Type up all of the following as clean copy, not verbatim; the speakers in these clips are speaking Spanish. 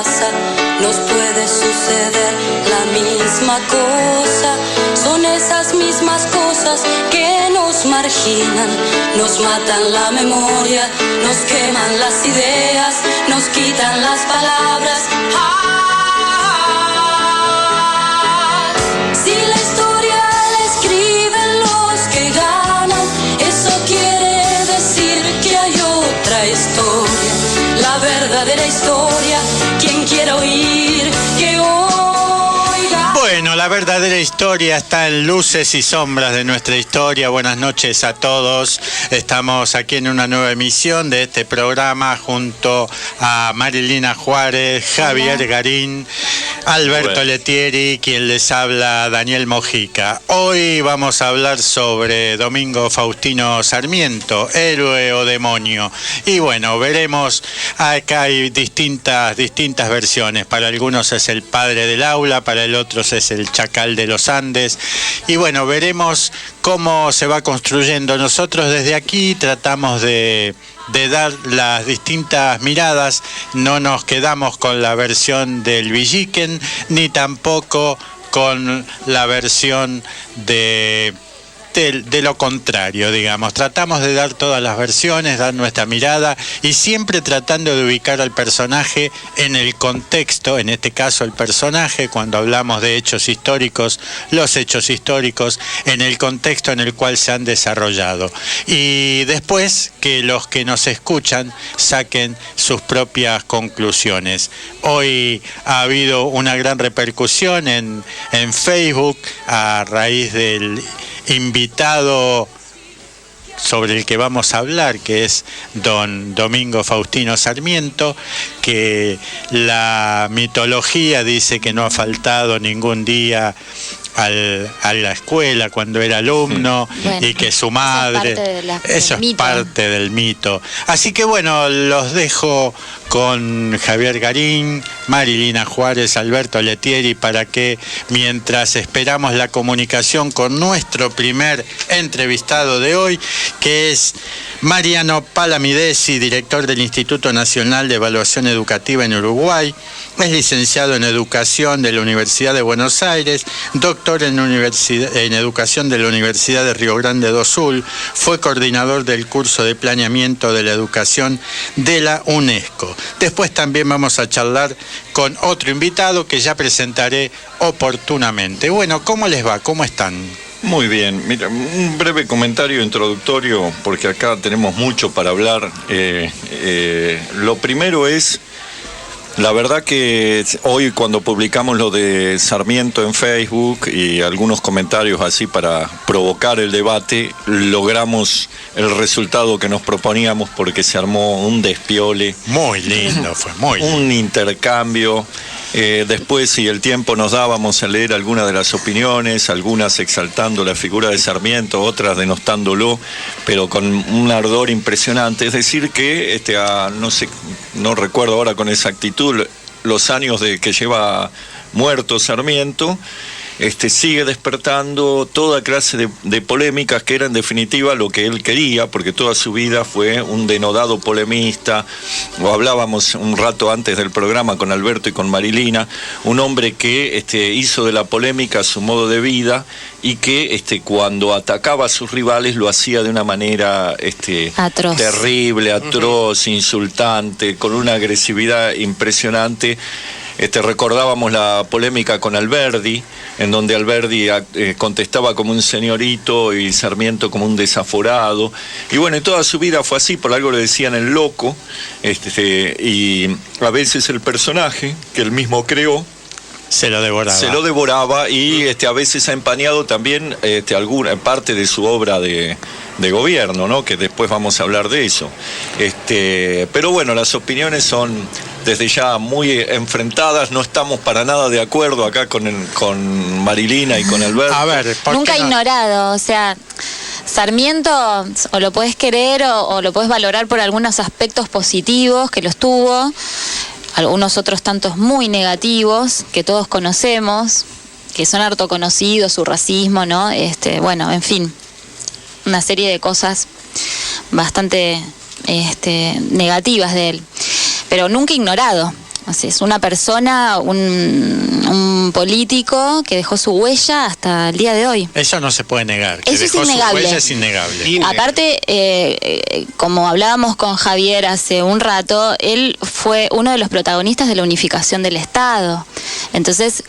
pasa, nos puede suceder la misma cosa. Son esas mismas cosas que nos marginan, nos matan la memoria, nos queman las ideas, nos quitan las palabras. Si la historia la escriben los que ganan, eso quiere decir que hay otra historia, la verdadera historia. Quien quiera oír, que oiga. Bueno, la verdadera historia está en Luces y Sombras de nuestra historia. Buenas noches a todos. Estamos aquí en una nueva emisión de este programa junto a Marilina Juárez, Javier Garín, Alberto Letieri, quien les habla, Daniel Mojica. Hoy vamos a hablar sobre Domingo Faustino Sarmiento, héroe o demonio. Y bueno, veremos, acá hay distintas versiones. Para algunos es el padre del aula, para el otro es el chacal de los Andes. Y bueno, veremos cómo se va construyendo. Nosotros desde aquí tratamos de dar las distintas miradas, no nos quedamos con la versión del Villiquen, ni tampoco con la versión de lo contrario, digamos. Tratamos de dar todas las versiones, dar nuestra mirada y siempre tratando de ubicar al personaje en el contexto, en este caso el personaje, cuando hablamos de hechos históricos, los hechos históricos, en el contexto en el cual se han desarrollado. Y después que los que nos escuchan saquen sus propias conclusiones. Hoy ha habido una gran repercusión en Facebook a raíz del invitado sobre el que vamos a hablar, que es don Domingo Faustino Sarmiento, que la mitología dice que no ha faltado ningún día a la escuela cuando era alumno, bueno, y que su madre, eso es parte del mito. Así que bueno, los dejo con Javier Garín, Marilina Juárez, Alberto Letieri, para que mientras esperamos la comunicación con nuestro primer entrevistado de hoy, que es Mariano Palamidesi, director del Instituto Nacional de Evaluación Educativa en Uruguay, es licenciado en Educación de la Universidad de Buenos Aires, doctor en Educación de la Universidad de Río Grande do Sul, fue coordinador del curso de planeamiento de la educación de la UNESCO. Después también vamos a charlar con otro invitado que ya presentaré oportunamente. Bueno, ¿cómo les va? ¿Cómo están? Muy bien, mira, un breve comentario introductorio, porque acá tenemos mucho para hablar. Lo primero es, la verdad que hoy cuando publicamos lo de Sarmiento en Facebook y algunos comentarios así para provocar el debate, logramos el resultado que nos proponíamos porque se armó un despiole. Muy lindo, fue muy lindo. Un intercambio. Después, si el tiempo nos da, vamos a leer algunas de las opiniones, algunas exaltando la figura de Sarmiento, otras denostándolo, pero con un ardor impresionante. Es decir que, no recuerdo ahora con exactitud los años de que lleva muerto Sarmiento, sigue despertando toda clase de polémicas que era en definitiva lo que él quería, porque toda su vida fue un denodado polemista. O hablábamos un rato antes del programa con Alberto y con Marilina, un hombre que hizo de la polémica su modo de vida y que cuando atacaba a sus rivales lo hacía de una manera atroz. Terrible, atroz, insultante, con una agresividad impresionante. Recordábamos la polémica con Alberdi, en donde Alberdi contestaba como un señorito y Sarmiento como un desaforado. Y bueno, y toda su vida fue así, por algo le decían el loco, y a veces el personaje que él mismo creó se lo devoraba y a veces ha empañado también alguna parte de su obra de gobierno, ¿no? Que después vamos a hablar de eso. Pero bueno, las opiniones son desde ya muy enfrentadas, no estamos para nada de acuerdo acá con Marilina y con Alberto. A ver, nunca ignorado, o sea, Sarmiento o lo podés querer o lo podés valorar por algunos aspectos positivos que los tuvo, algunos otros tantos muy negativos que todos conocemos, que son harto conocidos, su racismo, ¿no? Bueno, en fin, una serie de cosas bastante negativas de él, pero nunca ignorado. Así es, una persona, un político que dejó su huella hasta el día de hoy. Eso no se puede negar. Que Eso es dejó innegable. Su huella es innegable. Aparte, como hablábamos con Javier hace un rato, él fue uno de los protagonistas de la unificación del Estado. Entonces,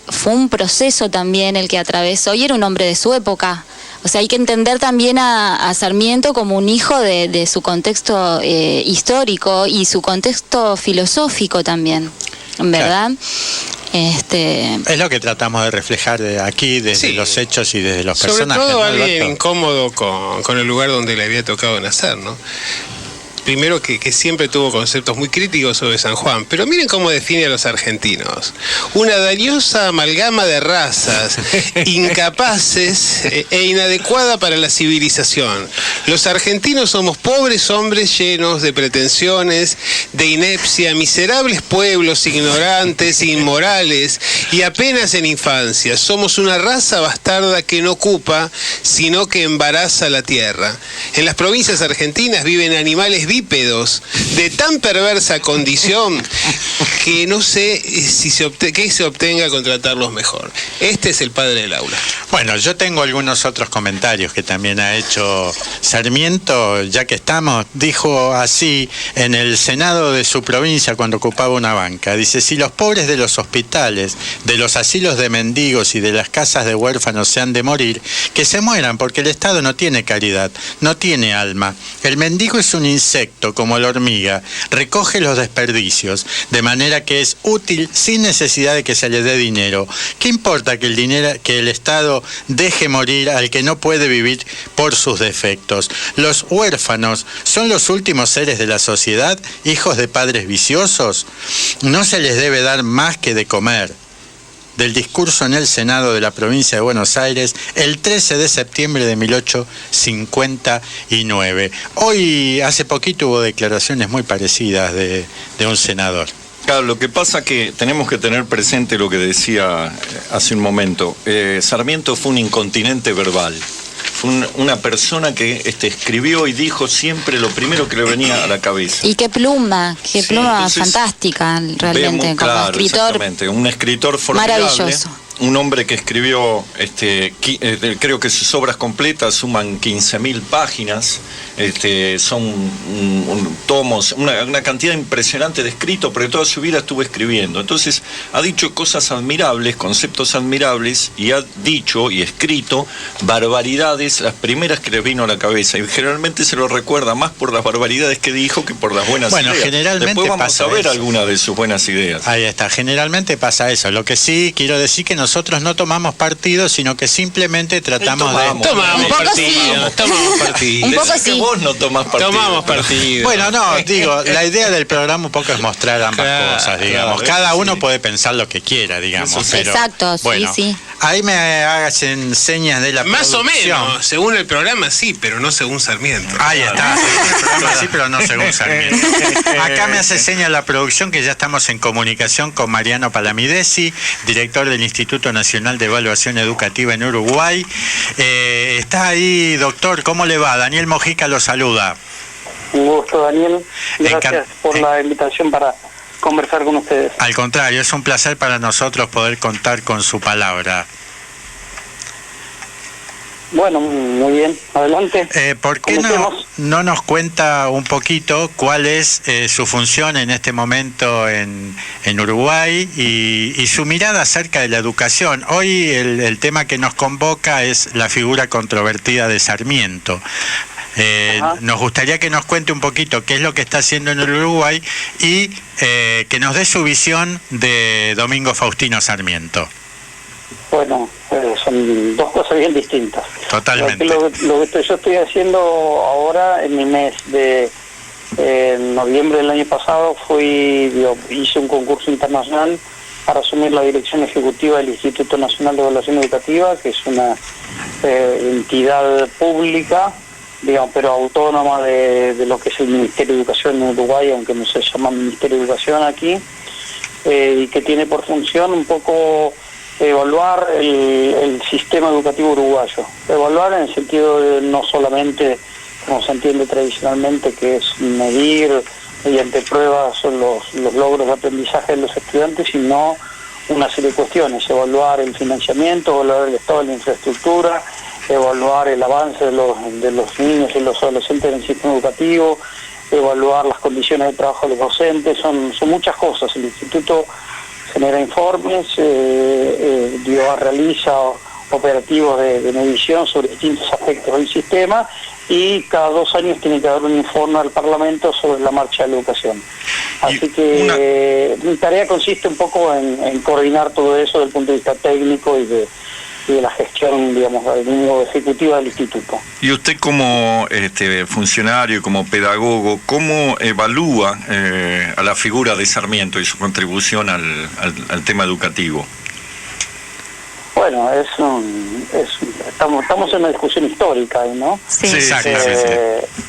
fue un proceso también el que atravesó y era un hombre de su época. O sea, hay que entender también a Sarmiento como un hijo de su contexto histórico y su contexto filosófico también, ¿verdad? Claro. Es lo que tratamos de reflejar aquí desde los hechos y desde los personajes. Sobre todo ¿no, alguien Alberto? incómodo con el lugar donde le había tocado nacer, ¿no? Primero que siempre tuvo conceptos muy críticos sobre San Juan, pero miren cómo define a los argentinos. Una dañosa amalgama de razas, incapaces e inadecuada para la civilización. Los argentinos somos pobres hombres llenos de pretensiones, de inepcia, miserables pueblos ignorantes, inmorales y apenas en infancia. Somos una raza bastarda que no ocupa, sino que embaraza la tierra. En las provincias argentinas viven animales bípedos de tan perversa condición que no sé si qué se obtenga con tratarlos mejor. Este es el padre del aula. Bueno, yo tengo algunos otros comentarios que también ha hecho Sarmiento, ya que estamos, dijo así en el Senado de su provincia cuando ocupaba una banca. Dice, si los pobres de los hospitales, de los asilos de mendigos y de las casas de huérfanos se han de morir, que se mueran, porque el Estado no tiene caridad, no tiene alma. El mendigo es un insecto como la hormiga, recoge los desperdicios, de manera que es útil sin necesidad de que se le dé dinero. ¿Qué importa que el Estado deje morir al que no puede vivir por sus defectos? Los huérfanos son los últimos seres de la sociedad, hijos de padres viciosos. No se les debe dar más que de comer. Del discurso en el Senado de la provincia de Buenos Aires el 13 de septiembre de 1859. Hoy, hace poquito, hubo declaraciones muy parecidas de un senador. Claro, lo que pasa que tenemos que tener presente lo que decía hace un momento. Sarmiento fue un incontinente verbal. Fue una persona que escribió y dijo siempre lo primero que le venía a la cabeza. Y qué pluma Entonces, fantástica, realmente, vemos, como claro, escritor. Exactamente, un escritor formidable. Maravilloso. Un hombre que escribió, creo que sus obras completas suman 15.000 páginas, son tomos, una cantidad impresionante de escrito, pero toda su vida estuvo escribiendo. Entonces ha dicho cosas admirables, conceptos admirables, y ha dicho y escrito barbaridades, las primeras que le vino a la cabeza, y generalmente se lo recuerda más por las barbaridades que dijo que por las buenas ideas. Generalmente después vamos pasa a ver eso. algunas de sus buenas ideas. Ahí está, generalmente pasa eso. Lo que sí quiero decir que nosotros no tomamos partido, sino que simplemente tratamos Tomamos Un poco partido. Un poco Decís que sí. vos no tomás partido. Tomamos partido. Bueno, no, digo, la idea del programa un poco es mostrar ambas cosas, digamos. claro, Cada uno sí. puede pensar lo que quiera, digamos. Eso sí. Pero, Exacto, sí, bueno, sí. Ahí me hagas señas de la Más o producción. menos, según el programa sí, pero no según Sarmiento. Ahí está, según el programa sí, pero no según Sarmiento. Acá me hace señas la producción que ya estamos en comunicación con Mariano Palamidesi, director del Instituto Nacional de Evaluación Educativa en Uruguay. Está ahí, doctor, ¿cómo le va? Daniel Mojica lo saluda. Un gusto, Daniel. Gracias por la invitación para conversar con ustedes. Al contrario, es un placer para nosotros poder contar con su palabra. Bueno, muy bien, adelante. ¿Por qué no nos cuenta un poquito cuál es su función en este momento en Uruguay y su mirada acerca de la educación? Hoy el tema que nos convoca es la figura controvertida de Sarmiento. Nos gustaría que nos cuente un poquito qué es lo que está haciendo en el Uruguay y que nos dé su visión de Domingo Faustino Sarmiento. Bueno, son dos cosas bien distintas. Totalmente. Lo que yo estoy haciendo ahora, en mi mes de noviembre del año pasado, hice un concurso internacional para asumir la dirección ejecutiva del Instituto Nacional de Evaluación Educativa, que es una entidad pública, digamos, pero autónoma de lo que es el Ministerio de Educación en Uruguay, aunque no se llama Ministerio de Educación aquí, y que tiene por función un poco evaluar el sistema educativo uruguayo. Evaluar en el sentido de no solamente, como se entiende tradicionalmente, que es medir mediante pruebas los logros de aprendizaje de los estudiantes, sino una serie de cuestiones: evaluar el financiamiento, evaluar el estado de la infraestructura, evaluar el avance de los niños y los adolescentes en el sistema educativo, evaluar las condiciones de trabajo de los docentes. Son muchas cosas. El instituto genera informes, realiza operativos de medición sobre distintos aspectos del sistema, y cada 2 años tiene que dar un informe al Parlamento sobre la marcha de la educación. Así que mi tarea consiste un poco en coordinar todo eso desde el punto de vista técnico y de la gestión, digamos, ejecutiva del instituto. Y usted como funcionario, como pedagogo, ¿cómo evalúa a la figura de Sarmiento y su contribución al tema educativo? Bueno, estamos en una discusión histórica, ¿no? Sí, exacto.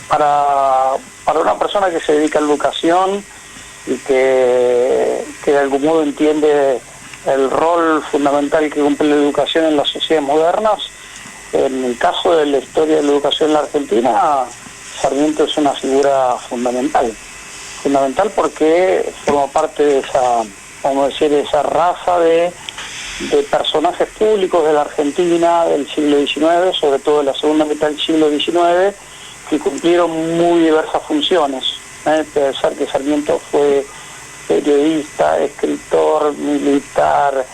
Para una persona que se dedica a la educación y que de algún modo entiende el rol fundamental que cumple la educación en las sociedades modernas, en el caso de la historia de la educación en la Argentina, Sarmiento es una figura fundamental porque forma parte de esa, vamos a decir, de esa raza de personajes públicos de la Argentina del siglo XIX, sobre todo de la segunda mitad del siglo XIX, que cumplieron muy diversas funciones. Pensar que Sarmiento fue periodista, escritor, militar,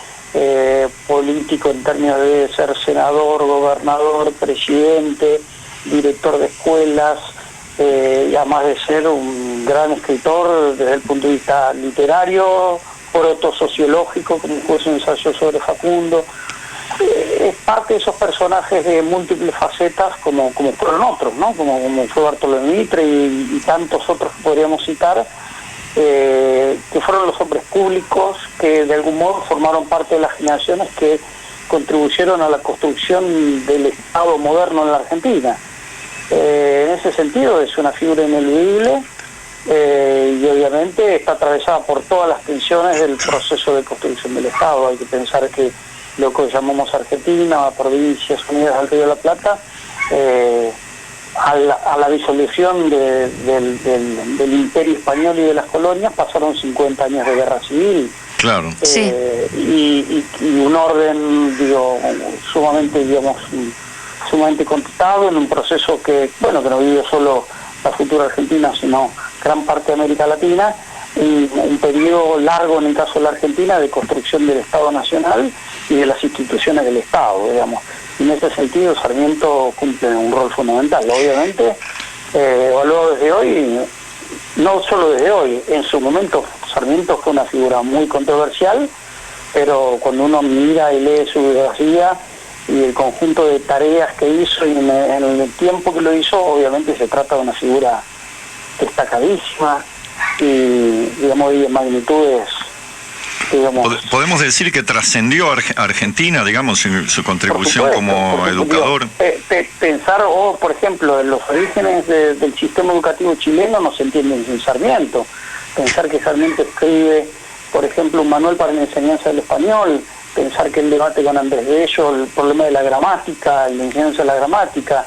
político en términos de ser senador, gobernador, presidente, director de escuelas, y además de ser un gran escritor desde el punto de vista literario, proto-sociológico, como fue su ensayo sobre Facundo. Es parte de esos personajes de múltiples facetas, como fueron otros, ¿no? Como fue Bartolomé Mitre y tantos otros que podríamos citar, que fueron los hombres públicos que de algún modo formaron parte de las generaciones que contribuyeron a la construcción del Estado moderno en la Argentina. En ese sentido es una figura ineludible, y obviamente está atravesada por todas las tensiones del proceso de construcción del Estado. Hay que pensar que lo que llamamos Argentina, Provincias Unidas del Río de la Plata, a la disolución del Imperio Español y de las colonias pasaron 50 años de guerra civil. Claro. Sí. Y un orden, sumamente contestado en un proceso que no vivió solo la futura Argentina, sino gran parte de América Latina, y un periodo largo en el caso de la Argentina de construcción del Estado Nacional y de las instituciones del Estado, digamos. Y en ese sentido Sarmiento cumple un rol fundamental. Obviamente, evaluado desde hoy, no solo desde hoy, en su momento Sarmiento fue una figura muy controversial, pero cuando uno mira y lee su biografía y el conjunto de tareas que hizo y en el tiempo que lo hizo, obviamente se trata de una figura destacadísima y, digamos, de magnitudes, digamos. ¿Podemos decir que trascendió a Argentina, digamos, en su contribución como educador? Pensar, por ejemplo, en los orígenes del sistema educativo chileno no se entienden sin Sarmiento. Pensar que Sarmiento escribe, por ejemplo, un manual para la enseñanza del español, pensar que el debate con Andrés Bello, el problema de la gramática, la enseñanza de la gramática.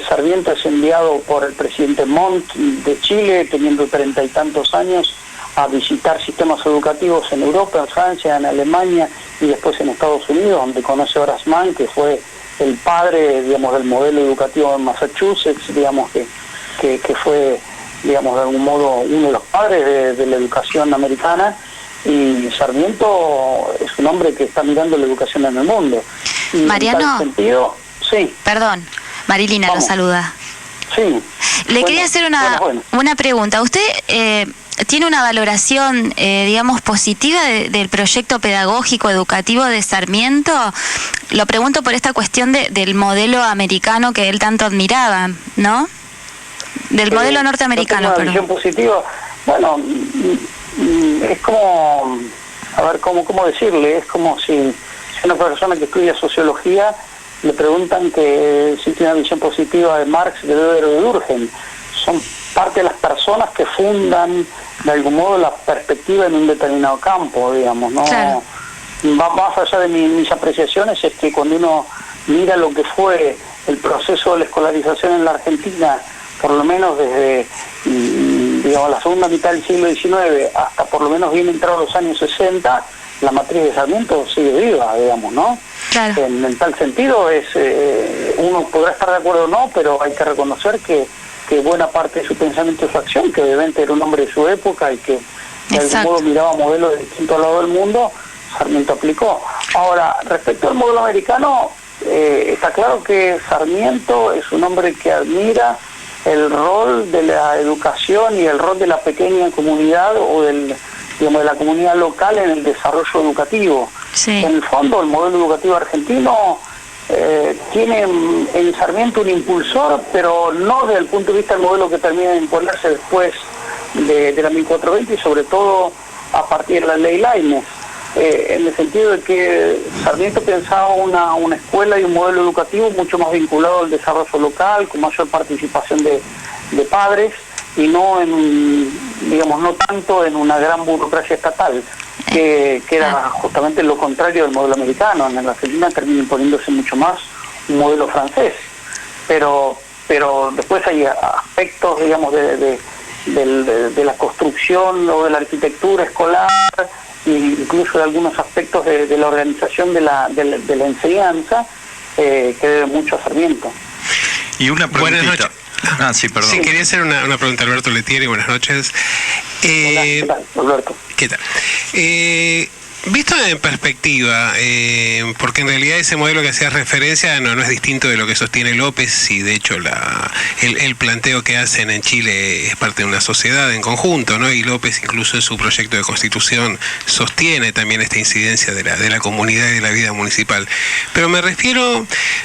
Sarmiento es enviado por el presidente Montt de Chile, teniendo 30 y tantos años, a visitar sistemas educativos en Europa, en Francia, en Alemania y después en Estados Unidos, donde conoce a Horace Mann, que fue el padre, digamos, del modelo educativo en Massachusetts, digamos, que fue, digamos, de algún modo uno de los padres de la educación americana. Y Sarmiento es un hombre que está mirando la educación en el mundo. Y Mariano, en tal sentido, sí. Perdón, Marilina lo saluda. Sí. Le quería hacer una pregunta. ¿Usted tiene una valoración, digamos, positiva del proyecto pedagógico educativo de Sarmiento? Lo pregunto por esta cuestión del modelo americano que él tanto admiraba, ¿no? Del modelo norteamericano, perdón. Una visión positiva. Bueno, es como, a ver, ¿cómo decirle? Es como si una persona que estudia sociología le preguntan que si tiene una visión positiva de Marx, de Weber o de Durkheim. Son parte de las personas que fundan de algún modo la perspectiva en un determinado campo, digamos, ¿no? Claro. Más allá de mis apreciaciones, es que cuando uno mira lo que fue el proceso de la escolarización en la Argentina, por lo menos desde digamos, la segunda mitad del siglo XIX hasta por lo menos bien entrados los años 60, la matriz de Sarmiento sigue viva, digamos, ¿no? Claro. En tal sentido, uno podrá estar de acuerdo o no, pero hay que reconocer que buena parte de su pensamiento y su acción, que obviamente era un hombre de su época y que de algún modo miraba modelos de distintos lados del mundo, Sarmiento aplicó. Ahora, respecto al modelo americano, está claro que Sarmiento es un hombre que admira el rol de la educación y el rol de la pequeña comunidad o de la comunidad local en el desarrollo educativo. Sí. En el fondo, el modelo educativo argentino tiene en Sarmiento un impulsor, pero no desde el punto de vista del modelo que termina de imponerse después de la 1420 y sobre todo a partir de la ley Laínez, en el sentido de que Sarmiento pensaba una escuela y un modelo educativo mucho más vinculado al desarrollo local, con mayor participación de padres y no no tanto en una gran burocracia estatal, que era justamente lo contrario del modelo americano. En la Argentina termina imponiéndose mucho más un modelo francés, pero después hay aspectos, digamos, de la construcción o de la arquitectura escolar, e incluso de algunos aspectos de la organización de la enseñanza, que debe mucho a Sarmiento. Y una preguntita. Buenas noches. Sí, perdón. Sí, quería hacer una pregunta a Alberto Letieri. Buenas noches. Hola, ¿qué tal, Alberto? ¿Qué tal? Visto en perspectiva, porque en realidad ese modelo que hacías referencia no es distinto de lo que sostiene López, y de hecho el planteo que hacen en Chile es parte de una sociedad en conjunto, ¿no? Y López incluso en su proyecto de constitución sostiene también esta incidencia de la comunidad y de la vida municipal. Pero me refiero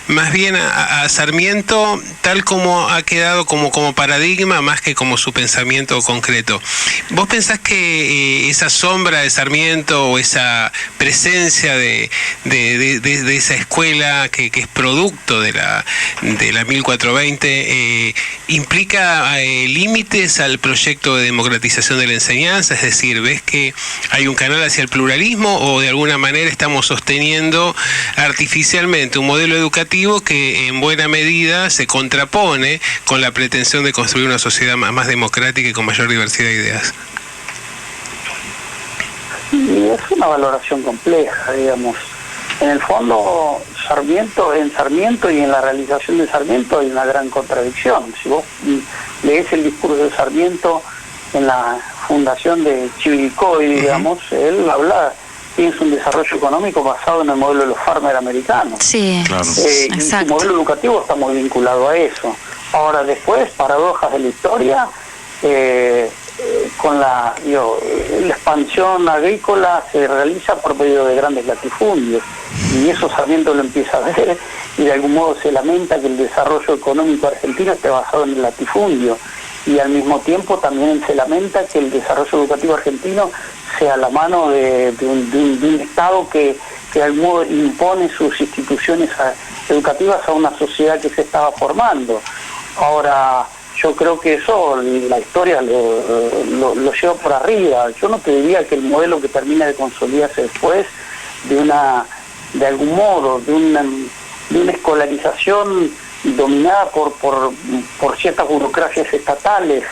más bien a Sarmiento tal como ha quedado como paradigma más que como su pensamiento concreto. ¿Vos pensás que esa sombra de Sarmiento o esa presencia de esa escuela que es producto de la 1420 implica límites al proyecto de democratización de la enseñanza? Es decir, ¿ves que hay un canal hacia el pluralismo o de alguna manera estamos sosteniendo artificialmente un modelo educativo que en buena medida se contrapone con la pretensión de construir una sociedad más democrática y con mayor diversidad de ideas? Y es una valoración compleja, digamos. En el fondo, en Sarmiento y en la realización de Sarmiento hay una gran contradicción. Si vos lees el discurso de Sarmiento en la fundación de Chivilcoy, digamos, él piensa un desarrollo económico basado en el modelo de los farmers americanos. Sí, claro. Y su modelo educativo está muy vinculado a eso. Ahora, después, paradojas de la historia, con la expansión agrícola se realiza por medio de grandes latifundios, y eso Sarmiento lo empieza a ver y de algún modo se lamenta que el desarrollo económico argentino esté basado en el latifundio, y al mismo tiempo también se lamenta que el desarrollo educativo argentino sea a la mano de un Estado que de algún modo impone sus instituciones educativas a una sociedad que se estaba formando. Ahora, yo creo que eso la historia lo lleva por arriba. Yo no te diría que el modelo que termina de consolidarse después de algún modo de una escolarización dominada por ciertas burocracias estatales,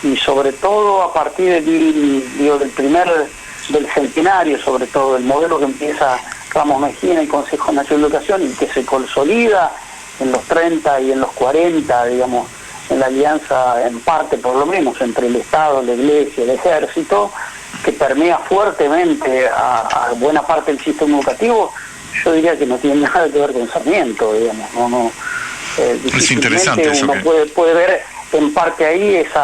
y sobre todo a partir del centenario, sobre todo el modelo que empieza Ramos Mejía en el Consejo Nacional de Educación y que se consolida en los 30 y en los 40, digamos, en la alianza, en parte por lo menos, entre el Estado, la Iglesia, el Ejército, que permea fuertemente a buena parte del sistema educativo. Yo diría que no tiene nada que ver con Sarmiento, digamos, es interesante eso. Uno puede ver en parte ahí ese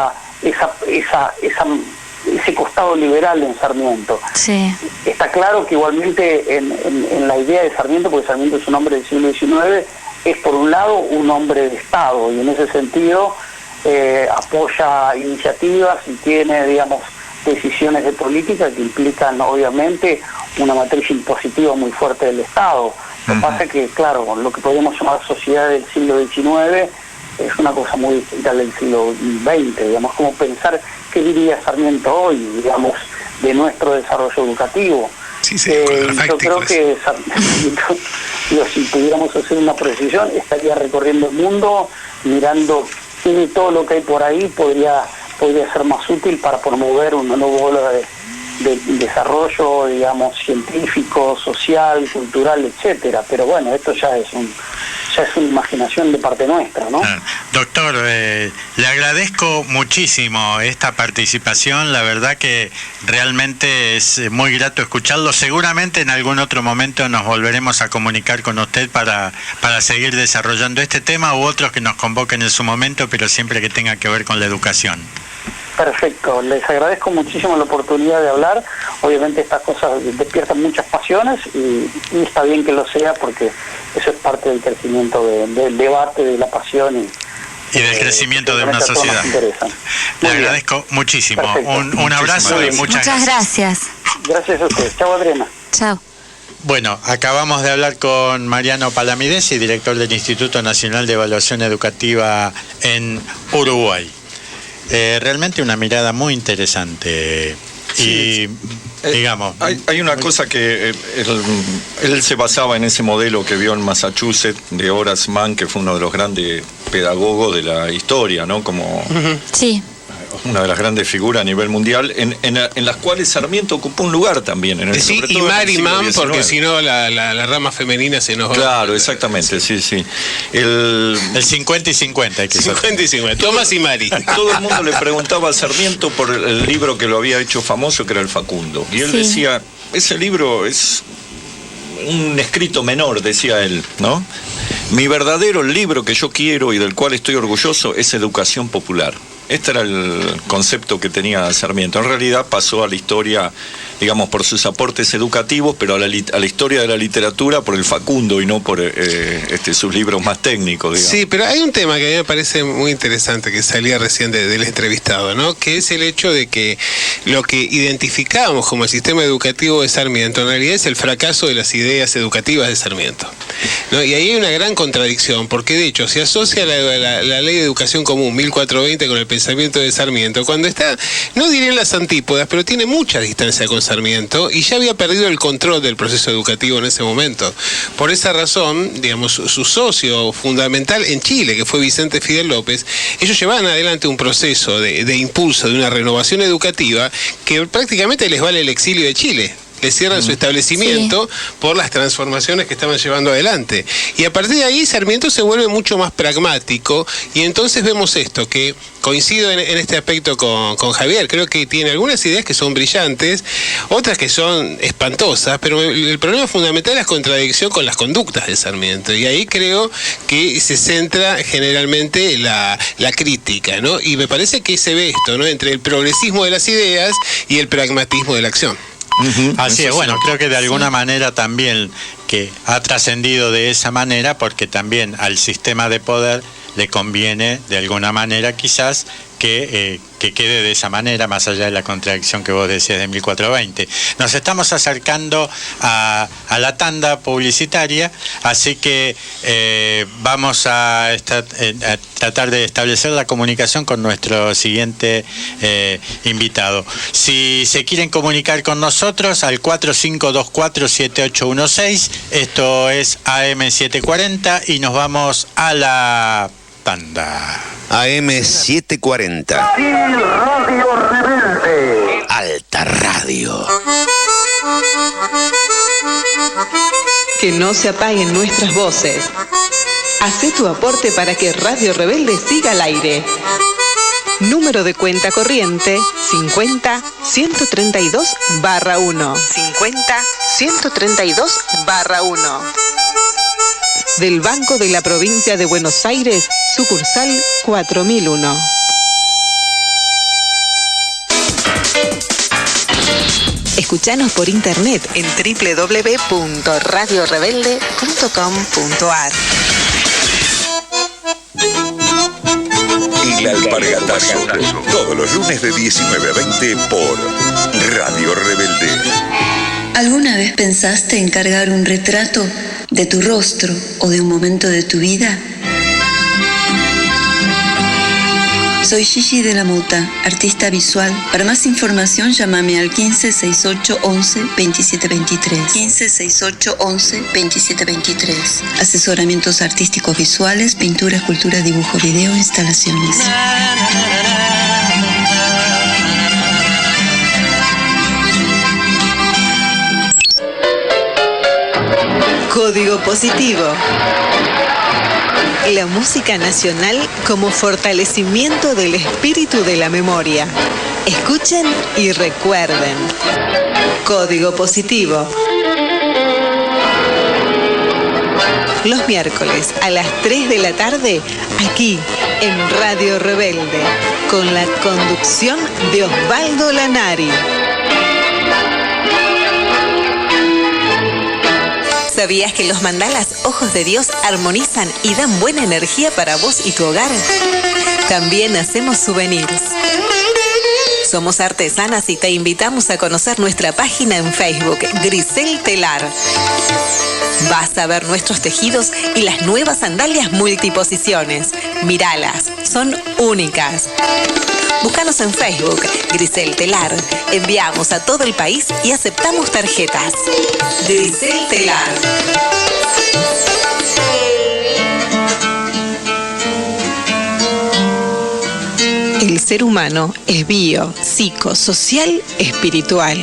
costado liberal en Sarmiento. Sí. Está claro que igualmente en la idea de Sarmiento, porque Sarmiento es un hombre del siglo XIX, es por un lado un hombre de Estado, y en ese sentido apoya iniciativas y tiene, digamos, decisiones de política que implican obviamente una matriz impositiva muy fuerte del Estado. Lo que pasa es que, claro, lo que podríamos llamar sociedad del siglo XIX es una cosa muy distinta al del siglo XX, digamos, como pensar qué diría Sarmiento hoy, digamos, de nuestro desarrollo educativo. Sí, yo creo que Sarmiento, si pudiéramos hacer una precisión, estaría recorriendo el mundo, mirando todo lo que hay por ahí, podría podría ser más útil para promover una nueva ola de desarrollo, digamos, científico, social, cultural, etcétera. Pero bueno, esto ya es una imaginación de parte nuestra, ¿no? Doctor, le agradezco muchísimo esta participación. La verdad que realmente es muy grato escucharlo. Seguramente en algún otro momento nos volveremos a comunicar con usted para seguir desarrollando este tema u otros que nos convoquen en su momento, pero siempre que tenga que ver con la educación. Perfecto, les agradezco muchísimo la oportunidad de hablar. Obviamente estas cosas despiertan muchas pasiones y está bien que lo sea, porque eso es parte del crecimiento del debate, de la pasión y del crecimiento de una sociedad. Le agradezco muchísimo. Un abrazo y muchas gracias. Gracias a ustedes. Chao, Adriana. Chao. Bueno, acabamos de hablar con Mariano Palamidesi, director del Instituto Nacional de Evaluación Educativa en Uruguay. Realmente una mirada muy interesante. Sí. Y digamos, hay una cosa que él se basaba en ese modelo que vio en Massachusetts de Horace Mann, que fue uno de los grandes pedagogos de la historia, ¿no? Como sí, una de las grandes figuras a nivel mundial, en las cuales Sarmiento ocupó un lugar también. Sí, y Mary Mann, porque si no la rama femenina se nos va. Claro, exactamente, sí. El 50 y 50 hay que 50 y 50, Tomás y Mari. Todo el mundo le preguntaba a Sarmiento por el libro que lo había hecho famoso, que era El Facundo. Y él decía, ese libro es un escrito menor, decía él, ¿no? Mi verdadero libro que yo quiero y del cual estoy orgulloso es Educación Popular. Este era el concepto que tenía Sarmiento. En realidad pasó a la historia, digamos, por sus aportes educativos, pero a la historia de la literatura por el Facundo y no por sus libros más técnicos, digamos. Sí, pero hay un tema que a mí me parece muy interesante, que salía recién del entrevistado, ¿no? Que es el hecho de que lo que identificamos como el sistema educativo de Sarmiento en realidad es el fracaso de las ideas educativas de Sarmiento, ¿no? Y ahí hay una gran contradicción, porque de hecho se asocia la Ley de Educación Común 1420 con el pensamiento de Sarmiento, cuando está, no diré en las antípodas, pero tiene mucha distancia con Sarmiento y ya había perdido el control del proceso educativo en ese momento. Por esa razón, digamos, su socio fundamental en Chile, que fue Vicente Fidel López, ellos llevaban adelante un proceso de impulso de una renovación educativa que prácticamente les vale el exilio de Chile. Le cierran su establecimiento por las transformaciones que estaban llevando adelante. Y a partir de ahí Sarmiento se vuelve mucho más pragmático y entonces vemos esto, que coincido en este aspecto con Javier. Creo que tiene algunas ideas que son brillantes, otras que son espantosas, pero el problema fundamental es la contradicción con las conductas de Sarmiento. Y ahí creo que se centra generalmente la crítica, ¿no? Y me parece que se ve esto, ¿no? Entre el progresismo de las ideas y el pragmatismo de la acción. Así es, bueno, creo que de alguna manera también que ha trascendido de esa manera, porque también al sistema de poder le conviene de alguna manera quizás que quede de esa manera, más allá de la contradicción que vos decías de 1420. Nos estamos acercando a la tanda publicitaria, así que vamos a tratar de establecer la comunicación con nuestro siguiente invitado. Si se quieren comunicar con nosotros al 4524-7816, esto es AM740 y nos vamos a la tanda. AM740. Radio Rebelde. Alta Radio. Que no se apaguen nuestras voces. Hacé tu aporte para que Radio Rebelde siga al aire. Número de cuenta corriente 50-132-1. 50-132-1. Del Banco de la Provincia de Buenos Aires, sucursal 4001. Escuchanos por internet en www.radiorebelde.com.ar. El Alpargatazo, todos los lunes de 19 a 20 por Radio Rebelde. ¿Alguna vez pensaste en cargar un retrato de tu rostro o de un momento de tu vida? Soy Gigi de la Mota, artista visual. Para más información, llámame al 1568 11 2723. 1568 11 2723. Asesoramientos artísticos visuales, pintura, escultura, dibujo, video, instalaciones. Código Positivo. La música nacional como fortalecimiento del espíritu de la memoria. Escuchen y recuerden. Código Positivo. Los miércoles a las 3 de la tarde, aquí en Radio Rebelde, con la conducción de Osvaldo Lanari. ¿Sabías que los mandalas Ojos de Dios armonizan y dan buena energía para vos y tu hogar? También hacemos souvenirs. Somos artesanas y te invitamos a conocer nuestra página en Facebook, Grisel Telar. Vas a ver nuestros tejidos y las nuevas sandalias multiposiciones. Míralas, son únicas. Búscanos en Facebook, Grisel Telar. Enviamos a todo el país y aceptamos tarjetas. Grisel Telar. El ser humano es bio, psico, social, espiritual.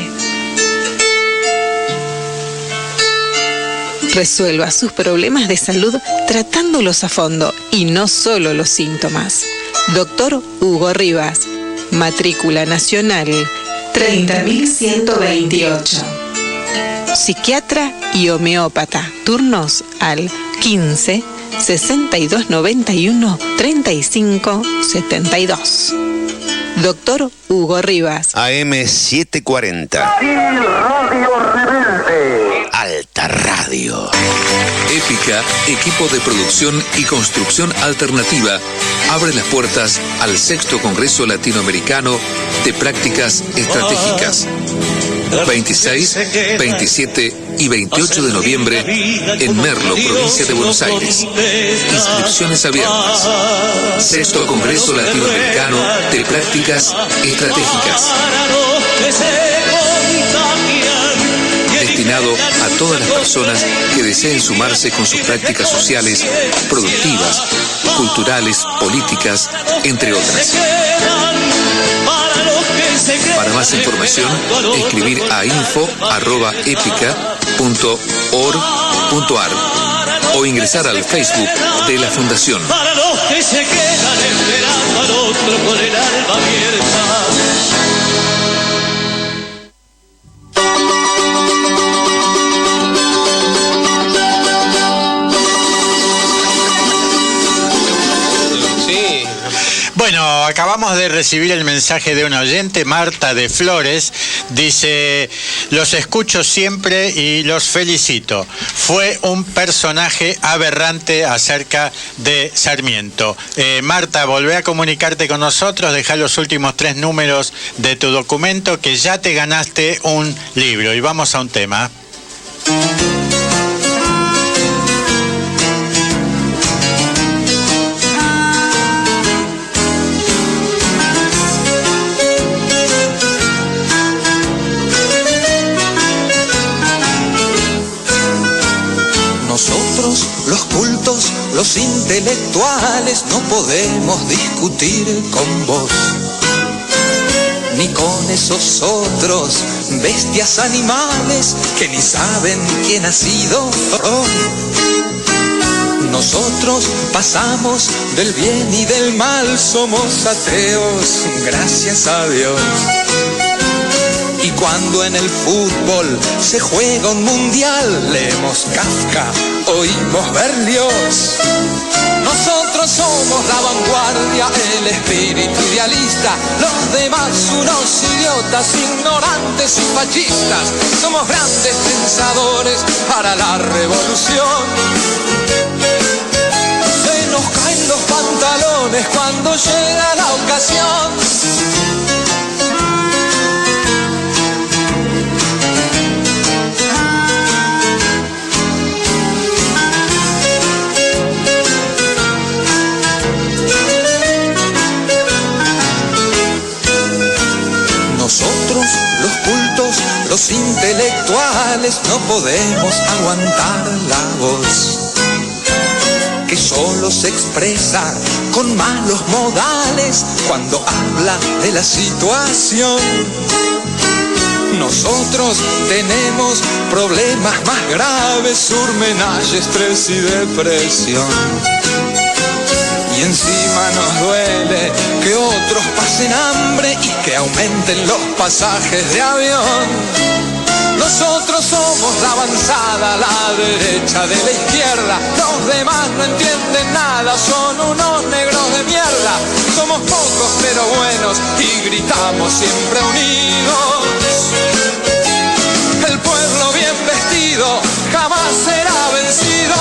Resuelva sus problemas de salud tratándolos a fondo y no solo los síntomas. Doctor Hugo Rivas, matrícula nacional 30.128. Psiquiatra y homeópata, turnos al 15 62 91 35 72. Doctor Hugo Rivas. AM 740. Radio Rebelde. Alta Radio. Épica, equipo de producción y construcción alternativa, abre las puertas al 6º Congreso Latinoamericano de Prácticas Estratégicas. 26, 27 y 28 de noviembre en Merlo, provincia de Buenos Aires. Inscripciones abiertas. 6º Congreso Latinoamericano de Prácticas Estratégicas. Destinado a todas las personas que deseen sumarse con sus prácticas sociales, productivas, culturales, políticas, entre otras. Para más información, escribir a info@epica.org.ar o ingresar al Facebook de la Fundación. Para los que se quedan esperando al otro con el alma abierta. Bueno, acabamos de recibir el mensaje de una oyente, Marta de Flores. Dice: los escucho siempre y los felicito. Fue un personaje aberrante acerca de Sarmiento. Marta, volvé a comunicarte con nosotros, dejá los últimos 3 números de tu documento, que ya te ganaste un libro. Y vamos a un tema. Nosotros, los cultos, los intelectuales, no podemos discutir con vos, ni con esos otros bestias animales que ni saben quién ha sido Freud. Nosotros pasamos del bien y del mal, somos ateos, gracias a Dios. Y cuando en el fútbol se juega un mundial, leemos Kafka, oímos Berlioz. Nosotros somos la vanguardia, el espíritu idealista, los demás unos idiotas, ignorantes y fascistas. Somos grandes pensadores para la revolución. Se nos caen los pantalones cuando llega la ocasión. Nosotros, los cultos, los intelectuales, no podemos aguantar la voz que solo se expresa con malos modales cuando habla de la situación. Nosotros tenemos problemas más graves, surmenage, estrés y depresión. Y encima nos duele que otros pasen hambre y que aumenten los pasajes de avión. Nosotros somos la avanzada, la derecha de la izquierda. Los demás no entienden nada, son unos negros de mierda. Somos pocos pero buenos y gritamos siempre unidos. El pueblo bien vestido jamás será vencido.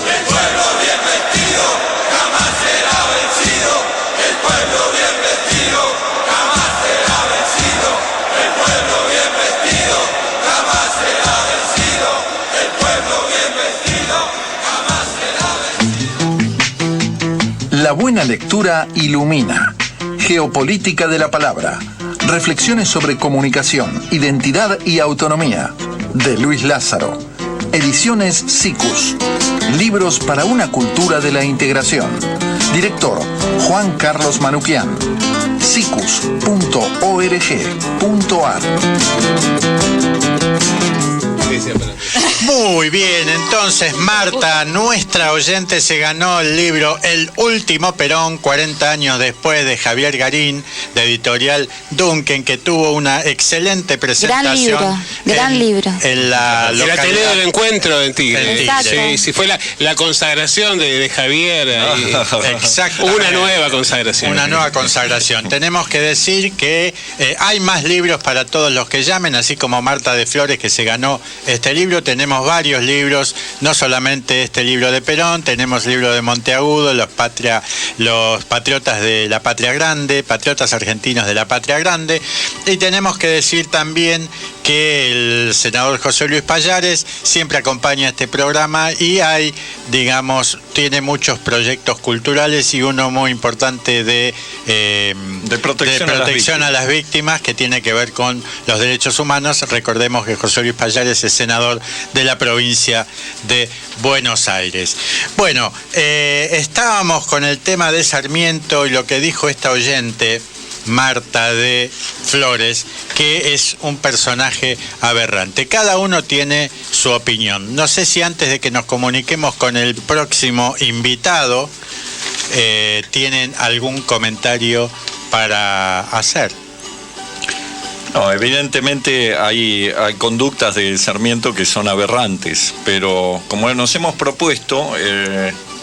El pueblo bien vestido jamás será vencido. El pueblo bien vestido jamás será vencido. El pueblo bien vestido jamás será vencido. El pueblo bien vestido jamás será vencido. La buena lectura ilumina. Geopolítica de la palabra. Reflexiones sobre comunicación, identidad y autonomía. De Luis Lázaro. Ediciones Sikus. Libros para una cultura de la integración. Director Juan Carlos Manuquian. sikus.org.ar. Muy bien, entonces Marta, nuestra oyente, se ganó el libro El Último Perón, 40 años después, de Javier Garín, de Editorial Duncan, que tuvo una excelente presentación. Gran libro. En la localidad. La tele del encuentro en Tigre. Sí, fue la consagración de Javier. Exacto. Una nueva consagración. Una nueva consagración. Tenemos que decir que hay más libros para todos los que llamen, así como Marta de Flores, que se ganó este libro. Tenemos varios libros, no solamente este libro de Perón, tenemos libro de Monteagudo, los patriotas de la Patria Grande, patriotas argentinos de la Patria Grande, y tenemos que decir también que el senador José Luis Pallares siempre acompaña este programa y tiene muchos proyectos culturales, y uno muy importante de protección a las víctimas, que tiene que ver con los derechos humanos. Recordemos que José Luis Pallares es senador de la provincia de Buenos Aires. Bueno, estábamos con el tema de Sarmiento y lo que dijo esta oyente, Marta de Flores, que es un personaje aberrante. Cada uno tiene su opinión. No sé si antes de que nos comuniquemos con el próximo invitado, tienen algún comentario para hacer. No, evidentemente hay conductas de Sarmiento que son aberrantes, pero como nos hemos propuesto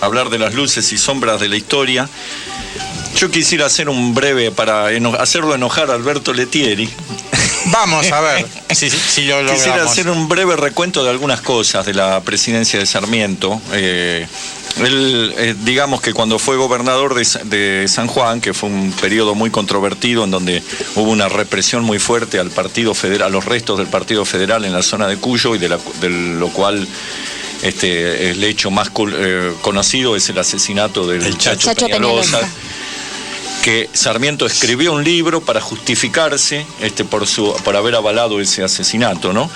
hablar de las luces y sombras de la historia, yo quisiera hacer un breve, para hacerlo enojar a Alberto Letieri. Vamos a ver si lo logramos. Quisiera hacer un breve recuento de algunas cosas de la presidencia de Sarmiento. Él, digamos que cuando fue gobernador de San Juan, que fue un periodo muy controvertido en donde hubo una represión muy fuerte al Partido Federal, a los restos del Partido Federal en la zona de Cuyo, y de lo cual el hecho más conocido es el asesinato del Chacho Peñalosa, que Sarmiento escribió un libro para justificarse por haber avalado ese asesinato, ¿no?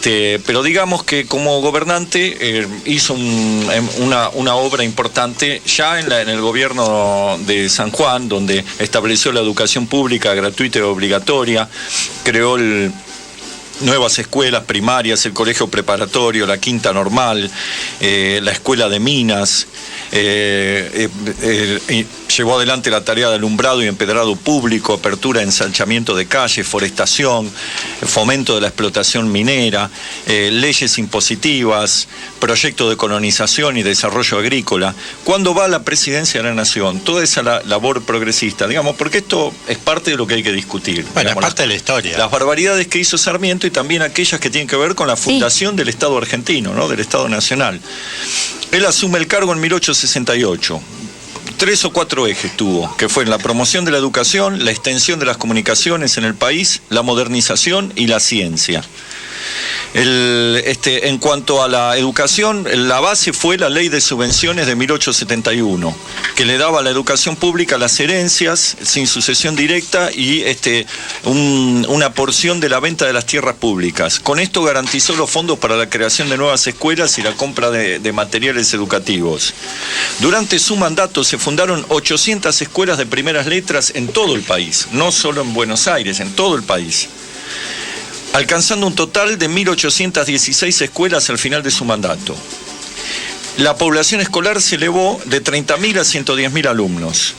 Pero digamos que como gobernante hizo una obra importante ya en el gobierno de San Juan, donde estableció la educación pública gratuita y obligatoria, creó nuevas escuelas primarias, el colegio preparatorio, la quinta normal, la escuela de minas, llevó adelante la tarea de alumbrado y empedrado público, apertura, ensanchamiento de calles, forestación, fomento de la explotación minera, leyes impositivas, proyecto de colonización y desarrollo agrícola. Cuando va a la presidencia de la Nación, toda esa labor progresista, digamos, porque esto es parte de lo que hay que discutir. Bueno, es parte de la historia. Las barbaridades que hizo Sarmiento y también aquellas que tienen que ver con la fundación del Estado argentino, ¿no? Del Estado Nacional. Él asume el cargo en 1868. 3 o 4 ejes tuvo, que fue la promoción de la educación, la extensión de las comunicaciones en el país, la modernización y la ciencia. En cuanto a la educación, la base fue la Ley de Subvenciones de 1871, que le daba a la educación pública las herencias sin sucesión directa y una porción de la venta de las tierras públicas. Con esto garantizó los fondos para la creación de nuevas escuelas y la compra de materiales educativos. Durante su mandato se fundaron 800 escuelas de primeras letras en todo el país, no solo en Buenos Aires, en todo el país. alcanzando un total de 1.816 escuelas al final de su mandato. La población escolar se elevó de 30.000 a 110.000 alumnos.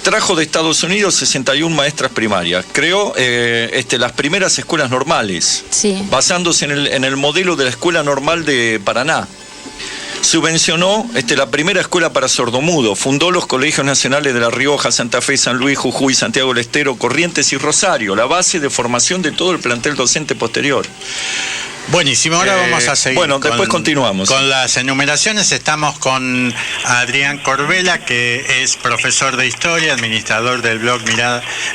Trajo de Estados Unidos 61 maestras primarias. Creó las primeras escuelas normales, sí, basándose en el modelo de la Escuela Normal de Paraná. Subvencionó la primera escuela para sordomudos, fundó los colegios nacionales de La Rioja, Santa Fe, San Luis, Jujuy, Santiago del Estero, Corrientes y Rosario, la base de formación de todo el plantel docente posterior. Buenísimo, ahora vamos a seguir. Bueno, después continuamos. Con las enumeraciones estamos con Adrián Corbella, que es profesor de historia, administrador del blog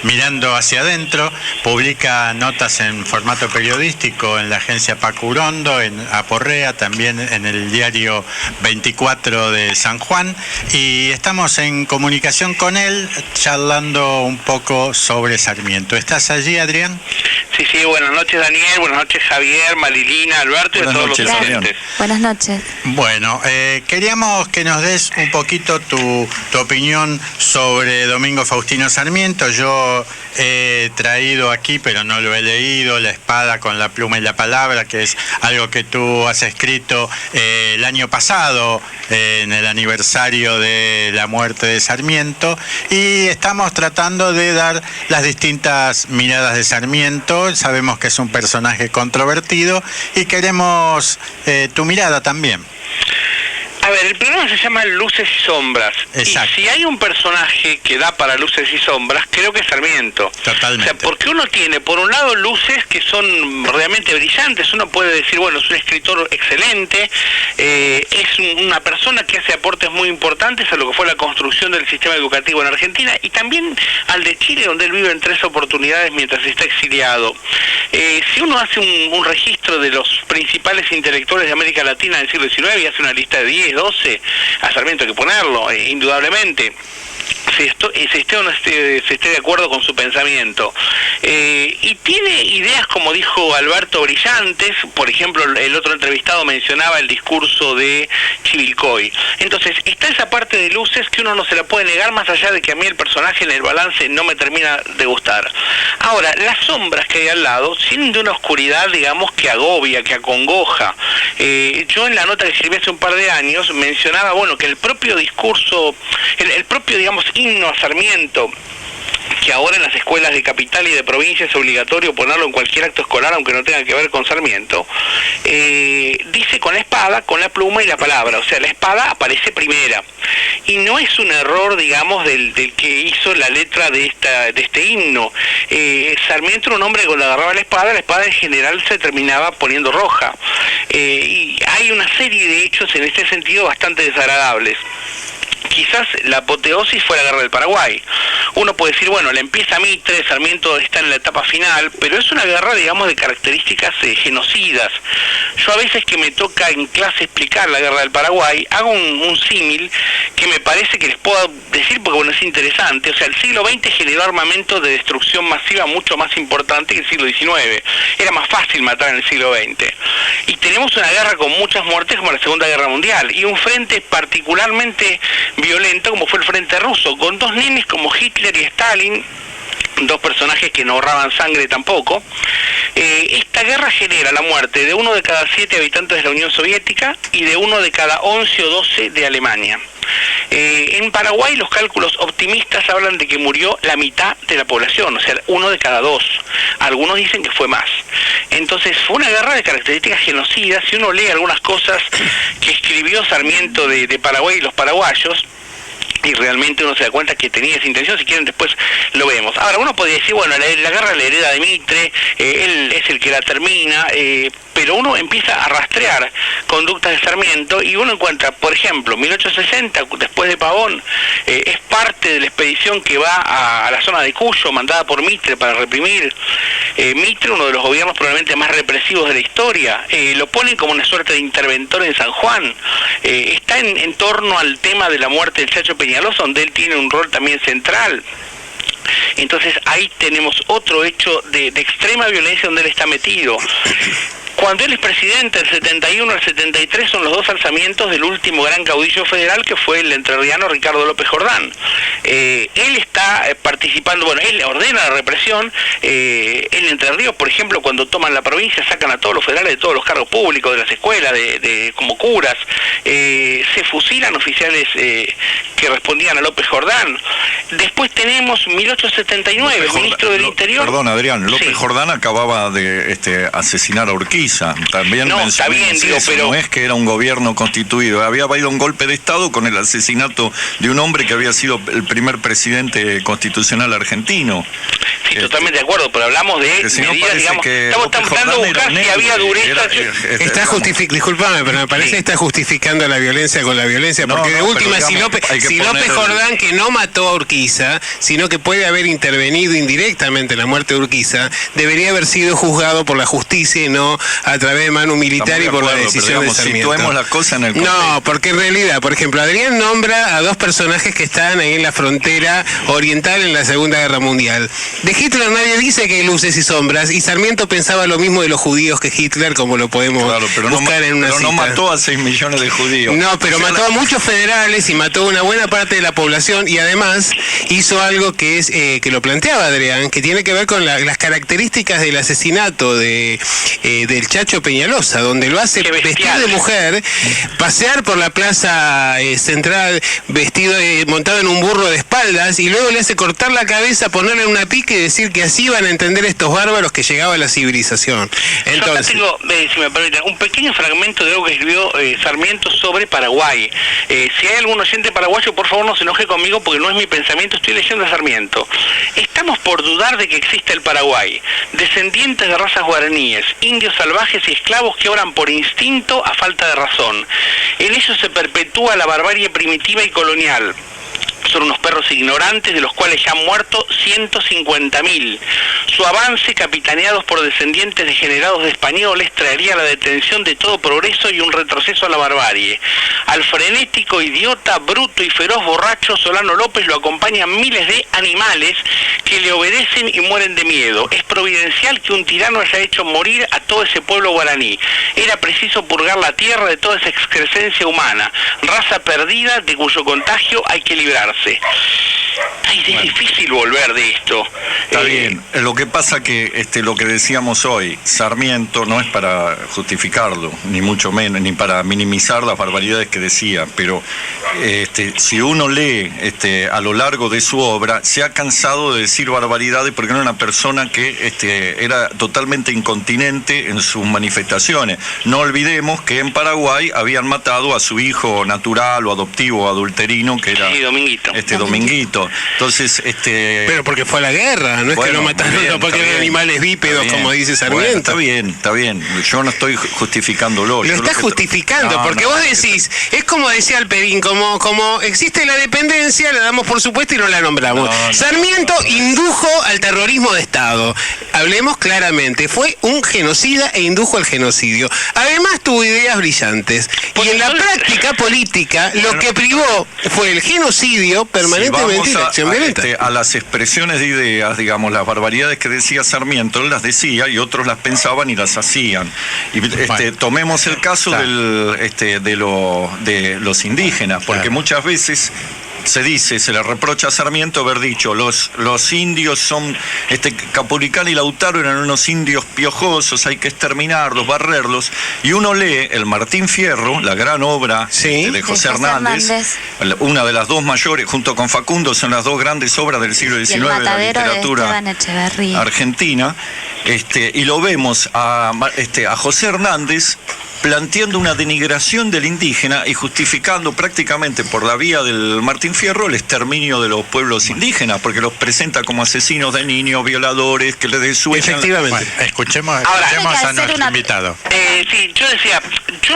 Mirando hacia Adentro, publica notas en formato periodístico en la agencia Paco Urondo, en Aporrea, también en el diario 24 de San Juan, y estamos en comunicación con él, charlando un poco sobre Sarmiento. ¿Estás allí, Adrián? Sí, buenas noches, Daniel, buenas noches, Javier, Marilina, Alberto y a todos los oyentes. Buenas noches. Bueno, queríamos que nos des un poquito tu opinión sobre Domingo Faustino Sarmiento. Yo he traído aquí, pero no lo he leído, La espada con la pluma y la palabra, que es algo que tú has escrito el año pasado, en el aniversario de la muerte de Sarmiento, y estamos tratando de dar las distintas miradas de Sarmiento. Sabemos que es un personaje controvertido y queremos tu mirada también. A ver, el programa se llama Luces y Sombras. Exacto. Y si hay un personaje que da para luces y sombras, creo que es Sarmiento. Totalmente. O sea, porque uno tiene, por un lado, luces que son realmente brillantes. Uno puede decir, bueno, es un escritor excelente, es una persona que hace aportes muy importantes a lo que fue la construcción del sistema educativo en Argentina y también al de Chile, donde él vive en 3 oportunidades mientras está exiliado. Si uno hace un registro de los principales intelectuales de América Latina del siglo XIX y hace una lista de 10, 12, a Sarmiento hay que ponerlo, indudablemente. Se esté o no se esté de acuerdo con su pensamiento. Y tiene ideas, como dijo Alberto, brillantes. Por ejemplo, el otro entrevistado mencionaba el discurso de Chivilcoy. Entonces, está esa parte de luces que uno no se la puede negar, más allá de que a mí el personaje en el balance no me termina de gustar. Ahora, las sombras que hay al lado tienen de una oscuridad, digamos, que agobia, que acongoja. Yo en la nota que escribí hace un par de años mencionaba, bueno, que el propio discurso, el propio, digamos, himno a Sarmiento, que ahora en las escuelas de capital y de provincia es obligatorio ponerlo en cualquier acto escolar, aunque no tenga que ver con Sarmiento, dice con la espada, con la pluma y la palabra. O sea, la espada aparece primera. Y no es un error, digamos, del que hizo la letra de este himno. Sarmiento era un hombre que cuando agarraba la espada en general se terminaba poniendo roja. Y hay una serie de hechos en este sentido bastante desagradables. Quizás la apoteosis fue la guerra del Paraguay. Uno puede decir, bueno, la empieza Mitre, Sarmiento está en la etapa final, pero es una guerra, digamos, de características genocidas. Yo a veces que me toca en clase explicar la guerra del Paraguay, hago un símil que me parece que les puedo decir porque, bueno, es interesante. O sea, el siglo XX generó armamento de destrucción masiva mucho más importante que el siglo XIX. Era más fácil matar en el siglo XX. Y tenemos una guerra con muchas muertes como la Segunda Guerra Mundial, y un frente particularmente violento como fue el frente ruso, con 2 nenes como Hitler y Stalin, 2 personajes que no ahorraban sangre tampoco. Esta guerra genera la muerte de 1 de cada 7 habitantes de la Unión Soviética y de 1 de cada 11 o 12 de Alemania. En Paraguay los cálculos optimistas hablan de que murió la mitad de la población, o sea, 1 de cada 2. Algunos dicen que fue más. Entonces fue una guerra de características genocidas. Si uno lee algunas cosas que escribió Sarmiento de Paraguay y los paraguayos, y realmente uno se da cuenta que tenía esa intención. Si quieren después lo vemos. Ahora, uno podría decir, bueno, la guerra la hereda de Mitre, él es el que la termina, pero uno empieza a rastrear conductas de Sarmiento y uno encuentra, por ejemplo, 1860, después de Pavón, es parte de la expedición que va a la zona de Cuyo, mandada por Mitre para reprimir. Mitre, uno de los gobiernos probablemente más represivos de la historia, lo ponen como una suerte de interventor en San Juan. Está en torno al tema de la muerte del Chacho Peñalosa, donde él tiene un rol también central. Entonces ahí tenemos otro hecho de extrema violencia donde él está metido. Cuando él es presidente, el 71 al 73 son los dos alzamientos del último gran caudillo federal, que fue el entrerriano Ricardo López Jordán. Él está participando, bueno, él ordena la represión. En Entre Ríos, por ejemplo, cuando toman la provincia, sacan a todos los federales de todos los cargos públicos, de las escuelas, como curas. Se fusilan oficiales que respondían a López Jordán. Después tenemos 1879, el ministro del Interior. Perdón, Adrián, López Jordán acababa de asesinar a Urquiza. También no, está bien, digo, pero no es que era un gobierno constituido, había habido un golpe de Estado con el asesinato de un hombre que había sido el primer presidente constitucional argentino. Sí, totalmente de acuerdo, pero hablamos de medidas, digamos, estamos tratando de buscar si había dureza. Disculpame, pero me parece que está justificando la violencia con la violencia, porque de última, si López Jordán, que no mató a Urquiza, sino que puede haber intervenido indirectamente en la muerte de Urquiza, debería haber sido juzgado por la justicia y no a través de mano militar y por la decisión de Sarmiento. Situemos las cosas en el contexto. No, porque en realidad, por ejemplo, Adrián nombra a dos personajes que estaban ahí en la frontera oriental en la Segunda Guerra Mundial. De Hitler nadie dice que hay luces y sombras, y Sarmiento pensaba lo mismo de los judíos que Hitler, como lo podemos buscar en una cita. No mató a 6 millones de judíos. No, pero mató a muchos federales y mató a una buena parte de la población, y además hizo algo que es que lo planteaba Adrián, que tiene que ver con las características del asesinato del Chacho Peñalosa, donde lo hace vestir de mujer, pasear por la plaza central vestido montado en un burro de espaldas, y luego le hace cortar la cabeza, ponerle una pica y decir que así van a entender estos bárbaros que llegaba a la civilización. Entonces, yo acá tengo, si me permiten, un pequeño fragmento de algo que escribió Sarmiento sobre Paraguay. Si hay algún oyente paraguayo, por favor no se enoje conmigo, porque no es mi pensamiento, estoy leyendo a Sarmiento. Estamos por dudar de que existe el Paraguay, descendientes de razas guaraníes, indios salvajes y esclavos que obran por instinto a falta de razón. En ellos se perpetúa la barbarie primitiva y colonial. Son unos perros ignorantes de los cuales ya han muerto 150.000. Su avance, capitaneados por descendientes degenerados de españoles, traería la detención de todo progreso y un retroceso a la barbarie. Al frenético, idiota, bruto y feroz borracho Solano López lo acompañan miles de animales que le obedecen y mueren de miedo. Es providencial que un tirano haya hecho morir a todo ese pueblo guaraní. Era preciso purgar la tierra de toda esa excrescencia humana, raza perdida de cuyo contagio hay que librarse. Ay, es difícil volver de esto. Está bien. Lo que pasa que lo que decíamos hoy, Sarmiento no es para justificarlo, ni mucho menos, ni para minimizar las barbaridades que decía, pero si uno lee a lo largo de su obra, se ha cansado de decir barbaridades porque era una persona que era totalmente incontinente en sus manifestaciones. No olvidemos que en Paraguay habían matado a su hijo natural o adoptivo o adulterino, que era Dominguito. Entonces, pero porque fue a la guerra, no es que lo mataron porque eran animales bípedos, como dice Sarmiento. Bueno, está bien. Yo no estoy justificándolo. Lo estás justificando, porque vos decís, es como decía Alperín, como existe la dependencia, la damos por supuesto y no la nombramos. Sarmiento indujo al terrorismo de Estado. Hablemos claramente, fue un genocida e indujo al genocidio. Además tuvo ideas brillantes. Y en la práctica política, lo que privó fue el genocidio permanentemente y la acción violenta. A las expresiones de ideas, digamos, las barbaridades que decía Sarmiento, él las decía y otros las pensaban y las hacían. Y tomemos el caso de los indígenas, porque muchas veces se le reprocha a Sarmiento haber dicho los indios son Capuricán y Lautaro eran unos indios piojosos, hay que exterminarlos, barrerlos, y uno lee el Martín Fierro, la gran obra de José Hernández, una de las dos mayores, junto con Facundo, son las dos grandes obras del siglo XIX de la literatura argentina, y lo vemos a José Hernández planteando una denigración del indígena y justificando prácticamente por la vía del Martín Fierro el exterminio de los pueblos indígenas, porque los presenta como asesinos de niños, violadores, que les desuellan. Efectivamente. Bueno, escuchemos a nuestro invitado. Sí, yo decía, yo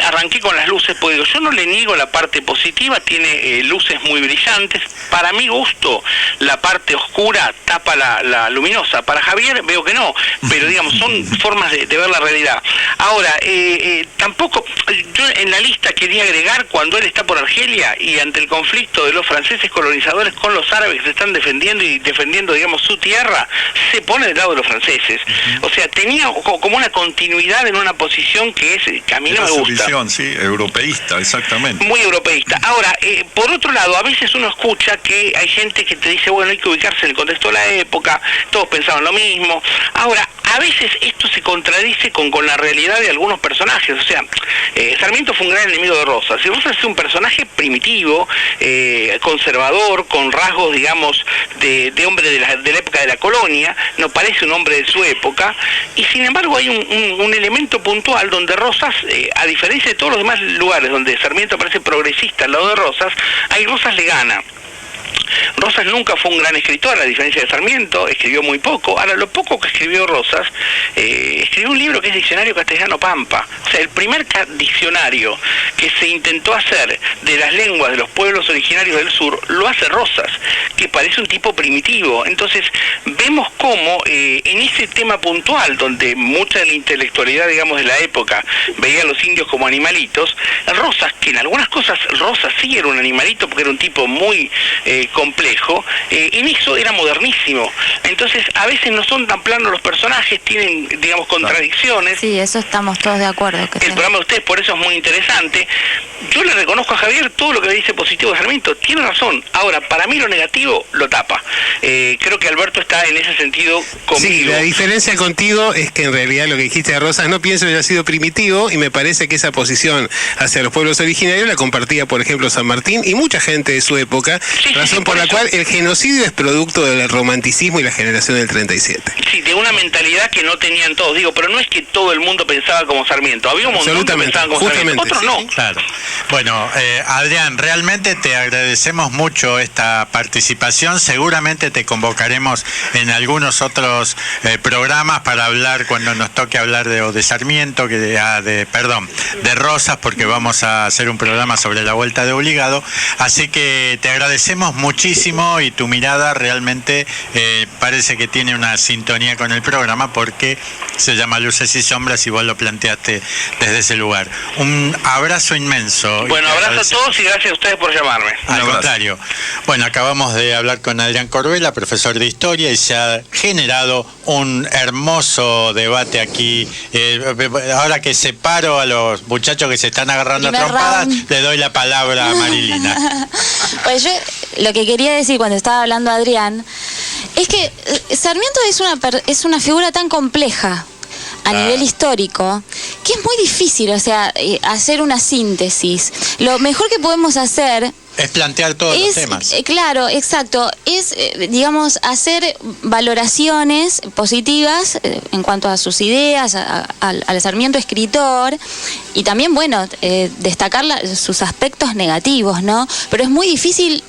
arranqué con las luces, porque digo, yo no le niego la parte positiva, tiene luces muy brillantes. Para mi gusto, la parte oscura tapa la luminosa. Para Javier veo que no, pero digamos, son formas de ver la realidad. Ahora, tampoco, yo en la lista quería agregar cuando él está por Argelia y ante el conflicto de los franceses colonizadores con los árabes que se están defendiendo y defendiendo, digamos, su tierra, se pone del lado de los franceses. O sea, tenía como una continuidad en una posición que a mí no me gusta. Visión, sí, europeísta, exactamente. Muy europeísta. Ahora, por otro lado, a veces uno escucha que hay gente que te dice, bueno, hay que ubicarse en el contexto de la época, todos pensaban lo mismo. Ahora, a veces esto se contradice con la realidad de algunos personajes. O sea, Sarmiento fue un gran enemigo de Rosas. Y Rosas es un personaje primitivo, conservador, con rasgos, digamos, de hombre de la época de la colonia, no parece un hombre de su época, y sin embargo hay un elemento puntual donde Rosas, a diferencia de todos los demás lugares donde Sarmiento parece progresista al lado de Rosas, ahí Rosas le gana. Rosas nunca fue un gran escritor, a diferencia de Sarmiento, escribió muy poco. Ahora, lo poco que escribió Rosas, escribió un libro que es Diccionario Castellano Pampa. O sea, el primer diccionario que se intentó hacer de las lenguas de los pueblos originarios del sur, lo hace Rosas, que parece un tipo primitivo. Entonces, vemos cómo en ese tema puntual, donde mucha de la intelectualidad, digamos, de la época veía a los indios como animalitos, Rosas, que en algunas cosas Rosas sí era un animalito, porque era un tipo muy complejo, en eso era modernísimo. Entonces, a veces no son tan planos los personajes, tienen, digamos, contradicciones. Sí, eso estamos todos de acuerdo. El programa de ustedes por eso es muy interesante. Yo le reconozco a Javier todo lo que dice positivo de Sarmiento, tiene razón. Ahora, para mí lo negativo lo tapa. Creo que Alberto está en ese sentido conmigo. Sí, la diferencia contigo es que en realidad lo que dijiste de Rosas no pienso que haya sido primitivo, y me parece que esa posición hacia los pueblos originarios la compartía, por ejemplo, San Martín y mucha gente de su época, razón por la cual el genocidio es producto del romanticismo y la generación del 37. Sí, de una mentalidad que no tenían todos, digo, pero no es que todo el mundo pensaba como Sarmiento, había un montón que pensaban como Sarmiento, otros sí, no. Claro. Bueno, Adrián, realmente te agradecemos mucho esta participación, seguramente te convocaremos en algunos otros programas para hablar cuando nos toque hablar de Sarmiento, de Rosas, porque vamos a hacer un programa sobre la vuelta de obligado, así que te agradecemos muchísimo y tu mirada realmente parece que tiene una sintonía con el programa porque se llama Luces y Sombras y vos lo planteaste desde ese lugar. Un abrazo inmenso. Bueno, abrazo a todos y gracias a ustedes por llamarme. Al contrario. Bueno, acabamos de hablar con Adrián Corbella, profesor de Historia, y se ha generado un hermoso debate aquí. Ahora que separo a los muchachos que se están agarrando a trompadas, le doy la palabra a Marilina. Pues yo lo que quería decir cuando estaba hablando Adrián es que Sarmiento es una figura tan compleja a nivel histórico que es muy difícil, o sea, hacer una síntesis. Lo mejor que podemos hacer es plantear todos los temas. Claro, exacto. Es, digamos, hacer valoraciones positivas en cuanto a sus ideas, al Sarmiento escritor, y también, bueno, destacar sus aspectos negativos, ¿no? Pero es muy difícil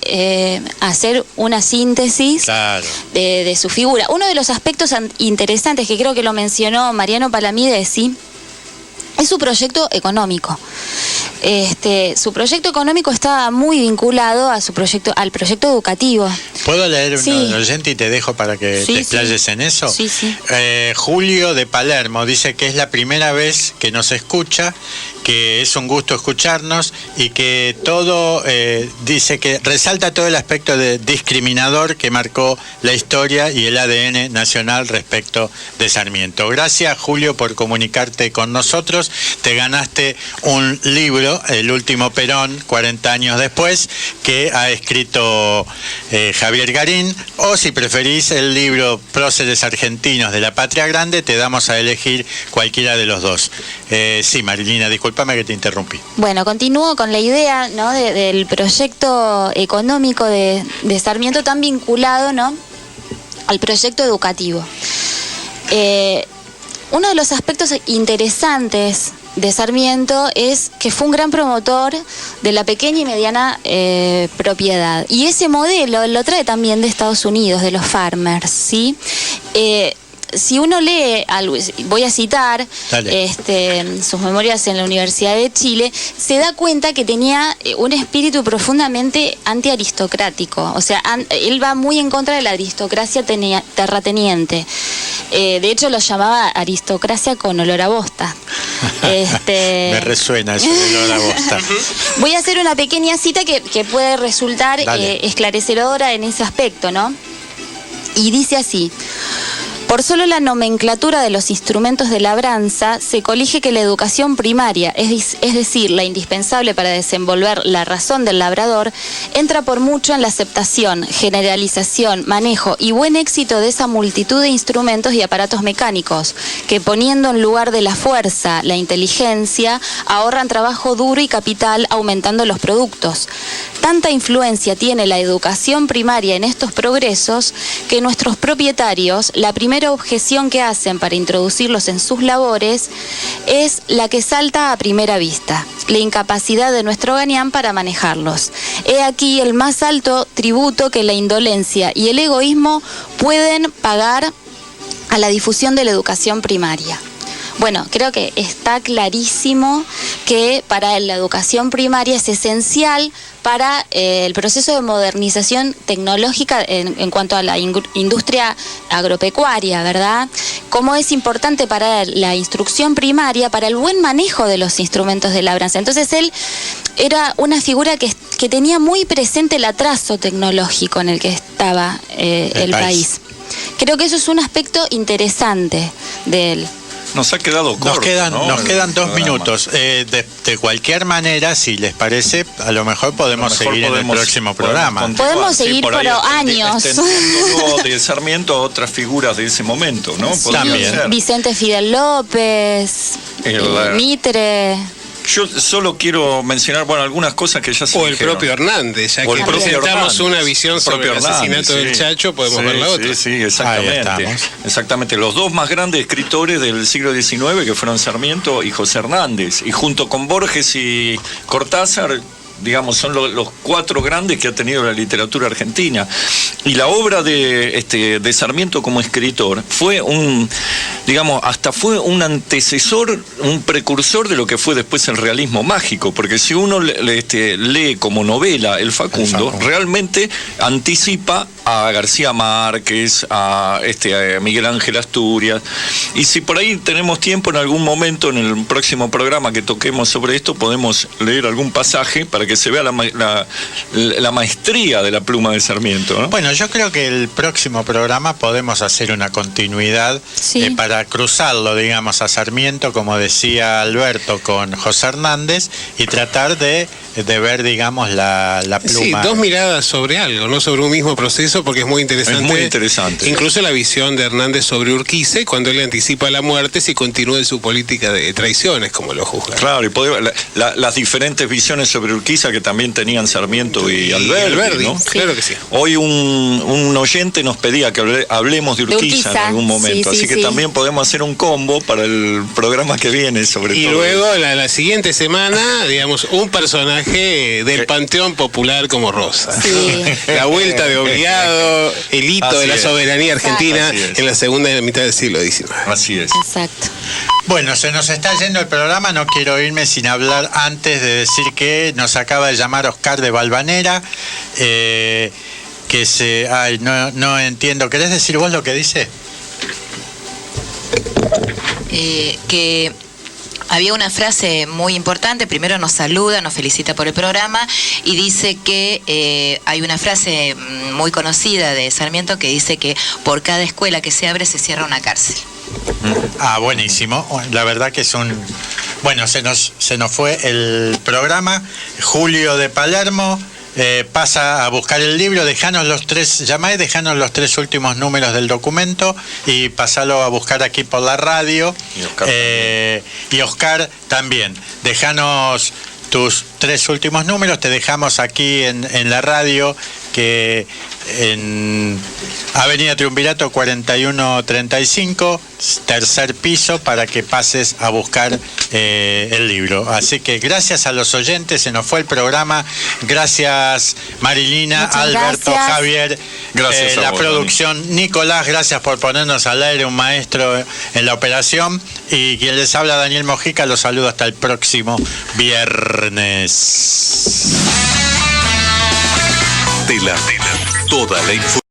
hacer una síntesis de su figura. Uno de los aspectos interesantes que creo que lo mencionó Mariano Palamidesi es su proyecto económico. Su proyecto económico estaba muy vinculado a al proyecto educativo. ¿Puedo leer un oyente y te dejo para que te explayes en eso? Sí, sí. Julio de Palermo dice que es la primera vez que nos escucha, que es un gusto escucharnos y que todo, dice que resalta todo el aspecto discriminador que marcó la historia y el ADN nacional respecto de Sarmiento. Gracias, Julio, por comunicarte con nosotros. Te ganaste un libro, El último Perón, 40 años después, que ha escrito Javier Garín, o si preferís el libro Próceres Argentinos de la Patria Grande, te damos a elegir cualquiera de los dos. Sí, Marilina, discúlpame que te interrumpí. Bueno, continúo con la idea, ¿no?, del proyecto económico de Sarmiento, tan vinculado, ¿no?, al proyecto educativo. Uno de los aspectos interesantes de Sarmiento es que fue un gran promotor de la pequeña y mediana propiedad. Y ese modelo lo trae también de Estados Unidos, de los farmers, ¿sí? Si uno lee, voy a citar sus memorias en la Universidad de Chile, se da cuenta que tenía un espíritu profundamente antiaristocrático. O sea, él va muy en contra de la aristocracia terrateniente. De hecho, lo llamaba aristocracia con olor a bosta. Me resuena eso de olor a bosta. Voy a hacer una pequeña cita que puede resultar esclarecedora en ese aspecto, ¿no? Y dice así: por solo la nomenclatura de los instrumentos de labranza se colige que la educación primaria, es decir, la indispensable para desenvolver la razón del labrador, entra por mucho en la aceptación, generalización, manejo y buen éxito de esa multitud de instrumentos y aparatos mecánicos, que poniendo en lugar de la fuerza, la inteligencia, ahorran trabajo duro y capital, aumentando los productos. Tanta influencia tiene la educación primaria en estos progresos que nuestros propietarios, la primera objeción que hacen para introducirlos en sus labores es la que salta a primera vista: la incapacidad de nuestro gañán para manejarlos. He aquí el más alto tributo que la indolencia y el egoísmo pueden pagar a la difusión de la educación primaria. Bueno, creo que está clarísimo que para la educación primaria es esencial para el proceso de modernización tecnológica en cuanto a la industria agropecuaria, ¿verdad? Cómo es importante para la instrucción primaria, para el buen manejo de los instrumentos de labranza. Entonces él era una figura que tenía muy presente el atraso tecnológico en el que estaba el país. Creo que eso es un aspecto interesante de él. Nos ha quedado corto, nos quedan 2 minutos. De cualquier manera, si les parece, a lo mejor podemos seguir en el próximo programa. Podemos seguir por años. Extendiendo de Sarmiento a otras figuras de ese momento, ¿no? Sí, también. Vicente Fidel López, Mitre. Yo solo quiero mencionar, algunas cosas que ya se dijeron. O el propio Hernández, ya que presentamos una visión sobre el asesinato del Chacho, podemos ver la otra. Sí, exactamente. Exactamente. Los dos más grandes escritores del siglo XIX, que fueron Sarmiento y José Hernández. Y junto con Borges y Cortázar, digamos, son los 4 grandes que ha tenido la literatura argentina. Y la obra de Sarmiento como escritor fue hasta fue un antecesor, un precursor de lo que fue después el realismo mágico, porque si uno lee como novela el Facundo, realmente anticipa a García Márquez, a Miguel Ángel Asturias. Y si por ahí tenemos tiempo en algún momento en el próximo programa que toquemos sobre esto, podemos leer algún pasaje para que se vea la maestría de la pluma de Sarmiento, ¿no? Bueno, yo creo que el próximo programa podemos hacer una continuidad para cruzarlo, digamos, a Sarmiento, como decía Alberto, con José Hernández, y tratar de ver, digamos, la pluma. Sí, 2 miradas sobre algo, no sobre un mismo proceso, porque es muy interesante. Es muy interesante. Incluso la visión de Hernández sobre Urquiza, cuando él anticipa la muerte si continúa en su política de traiciones, como lo juzga. Claro, y las diferentes visiones sobre Urquiza que también tenían Sarmiento y Alberdi, ¿no? Claro que sí. Hoy un oyente nos pedía que hablemos de Urquiza en algún momento, así que también podemos hacer un combo para el programa que viene sobre todo. Y luego la siguiente semana, digamos, un personaje del panteón popular como Rosa. Sí. La vuelta de obligado, el hito de la soberanía argentina en la segunda mitad del siglo XIX. Así es. Exacto. Bueno, se nos está yendo el programa, no quiero irme sin hablar antes de decir que nos acaba de llamar Oscar de Valvanera, no entiendo, ¿querés decir vos lo que dice? Que había una frase muy importante. Primero nos saluda, nos felicita por el programa y dice que hay una frase muy conocida de Sarmiento que dice que por cada escuela que se abre se cierra una cárcel. Buenísimo. La verdad que es bueno, se nos fue el programa. Julio de Palermo pasa a buscar el libro, dejanos los 3 últimos números del documento y pasalo a buscar aquí por la radio. Y Oscar también, dejanos tus 3 últimos números, te dejamos aquí en la radio, que en Avenida Triunvirato 4135, 3er piso, para que pases a buscar el libro. Así que gracias a los oyentes, se nos fue el programa. Gracias Marilina, muchas Alberto, gracias. Javier, gracias la vos, producción, Dani. Nicolás, gracias por ponernos al aire, un maestro en la operación. Y quien les habla, Daniel Mojica, los saludo hasta el próximo viernes. Toda la información.